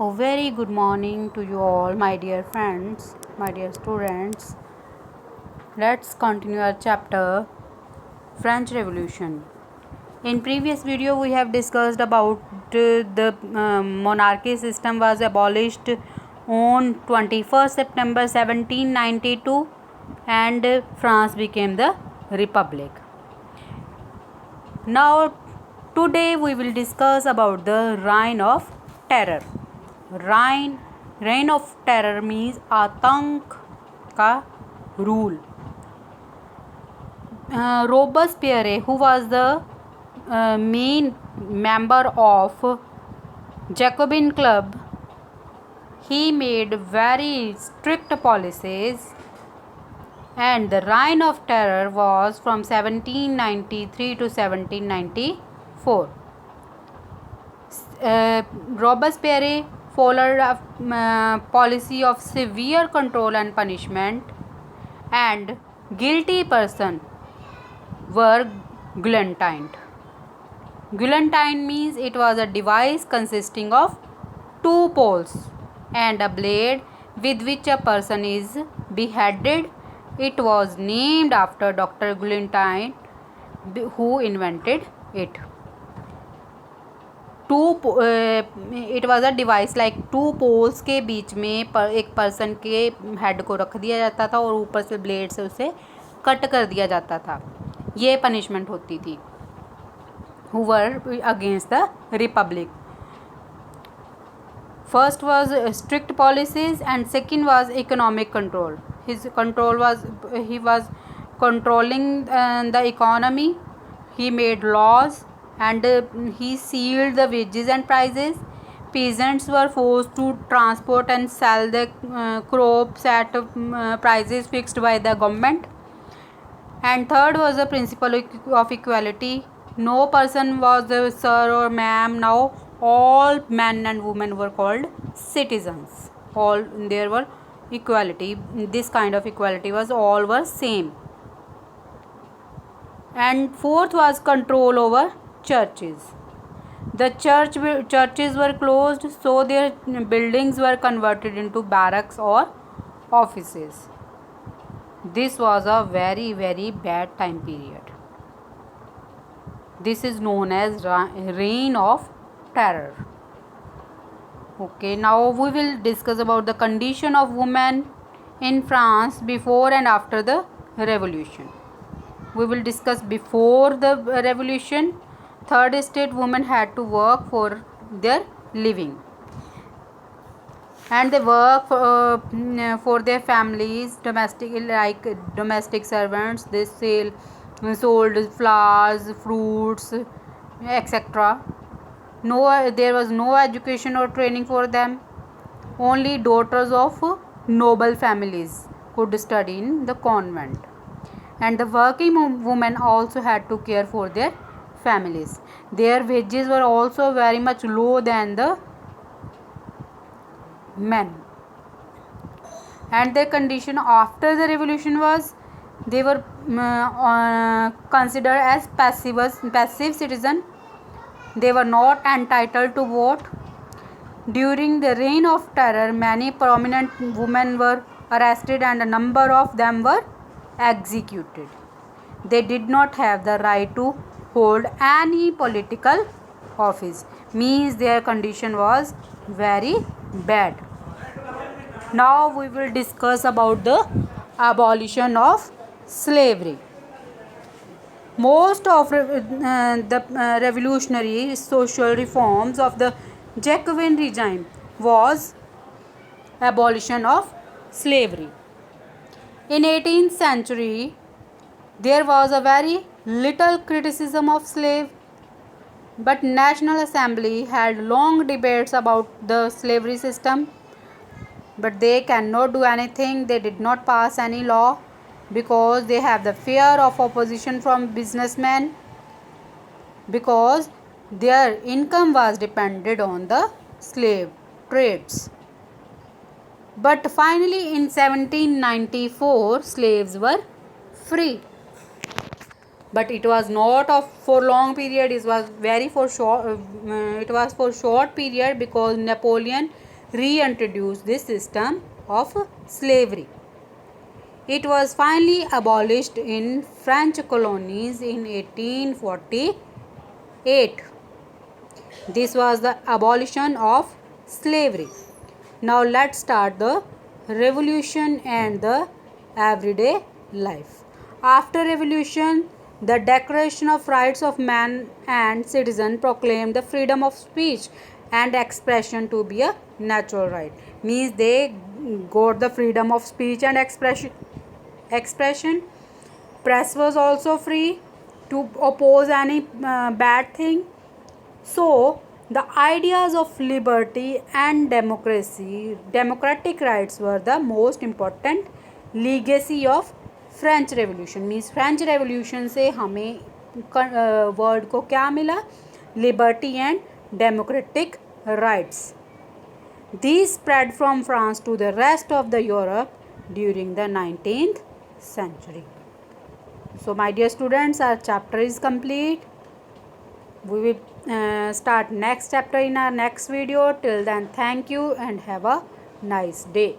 A very good morning to you all, my dear friends, my dear students. Let's continue our chapter French Revolution. In previous video we have discussed about the monarchy system was abolished on 21st September 1792 and France became the republic. Now today we will discuss about the reign of terror. Reign of terror means आतंक का rule. Robespierre, who was the main member of Jacobin Club, he made very strict policies, and the reign of terror was from 1793 to 1794. Robespierre followed a policy of severe control and punishment, and guilty person were guillotined. Guillotine means it was a device consisting of two poles and a blade with which a person is beheaded. It was named after Dr. Guillotine, who invented it. It was a device like two poles के बीच में एक person के head को रख दिया जाता था और ऊपर से ब्लेड से उसे कट कर दिया जाता था. ये पनिशमेंट होती थी who were against the republic. First was strict policies and second was economic control. His control was he was controlling the economy. He made laws and he sealed the wages and prices. Peasants were forced to transport and sell their crops at prices fixed by the government. And third was the principle of equality. No person was a sir or ma'am. Now all men and women were called citizens. All there were equality. This kind of equality was all were same. And fourth was control over churches. The churches were closed, so their buildings were converted into barracks or offices. This was a very bad time period. This is known as reign of terror. Okay, now we will discuss about the condition of women in France before and after the revolution. We will discuss before the revolution. Third state, women had to work for their living, and they work for their families, domestic servants. They sold flowers, fruits, etc. There was no education or training for them. Only daughters of noble families could study in the convent, and the working women also had to care for their families. Their wages were also very much low than the men, and their condition after the revolution was they were considered as passive citizen. They were not entitled to vote. During the reign of terror, many prominent women were arrested and a number of them were executed. They did not have the right to hold any political office. Means their condition was very bad. Now we will discuss about the abolition of slavery. Most of the revolutionary social reforms of the Jacobin regime was abolition of slavery. In 18th century, there was a very little criticism of slave, but National Assembly had long debates about the slavery system, but they cannot do anything. They did not pass any law because they have the fear of opposition from businessmen, because their income was dependent on the slave trades. But finally in 1794 slaves were free, but it was not for long period. It was for short period, because Napoleon reintroduced this system of slavery. It was finally abolished in French colonies in 1848. This was the abolition of slavery. Now let's start the revolution and the everyday life. After revolution, the Declaration of Rights of Man and Citizen proclaimed the freedom of speech and expression to be a natural right. Means they got the freedom of speech and expression. Press was also free to oppose any bad thing. So, the ideas of liberty and democracy, democratic rights were the most important legacy of French revolution. Means French revolution से हमें world को क्या मिला? Liberty and democratic rights. These spread from France to the rest of the Europe during the 19th century. So my dear students, our chapter is complete. We will start next chapter in our next video. Till then, thank you and have a nice day.